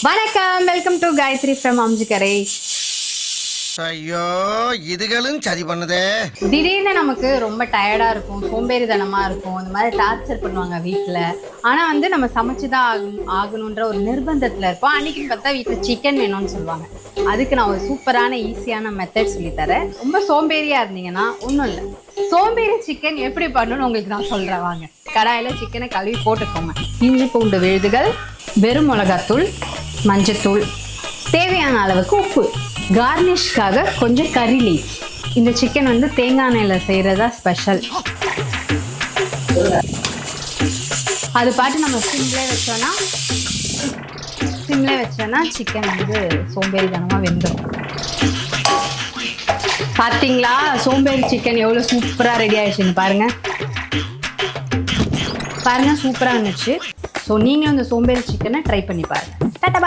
வணக்கம், welcome to Gayatri from Aminjikarai. ஐயோ, இதுகளும் சரி பண்ணுதே. திடீர்னு நமக்கு ரொம்ப டயர்டா இருக்கும், சோம்பேறித்தனமா இருக்கும், இந்த மாதிரி டார்ச்சர் பண்ணுவாங்க வீட்டில். ஆனால் வந்து நம்ம சமைச்சுதான் ஆகணுன்ற ஒரு நிர்பந்தத்தில் இருப்போம். அன்னைக்குன்னு பார்த்தா வீட்டில் சிக்கன் வேணும்னு சொல்லுவாங்க. அதுக்கு நான் ஒரு சூப்பரான ஈஸியான மெத்தட் சொல்லித்தரேன். ரொம்ப சோம்பேறியா இருந்தீங்கன்னா ஒன்றும் இல்லை, சோம்பேறி சிக்கன் எப்படி பண்ணணும்னு உங்களுக்கு நான் சொல்கிறேன். வாங்க, கடாயில் சிக்கனை கழுவி போட்டுக்கோங்க. இஞ்சி பூண்டு விழுதுகள், வெறும் மிளகாத்தூள், மஞ்சத்தூள், தேவையான அளவுக்கு உப்பு, கார்னிஷ்காக கொஞ்சம் கறி லீஃப். இந்த சிக்கன் வந்து தேங்காய் எண்ணெயில் செய்கிறதா ஸ்பெஷல். அது பாட்டு நம்ம சிம்லே வச்சோன்னா சிக்கன் வந்து சோம்பேறித்தனமாக வெந்துடும். பார்த்தீங்களா, சோம்பேறி சிக்கன் எவ்வளோ சூப்பராக ரெடி ஆயிடுச்சுன்னு பாருங்கள். சூப்பராக இருந்துச்சு. ஸோ நீங்களும் இந்த சோம்பேறி சிக்கனை ட்ரை பண்ணி பாருங்கள்.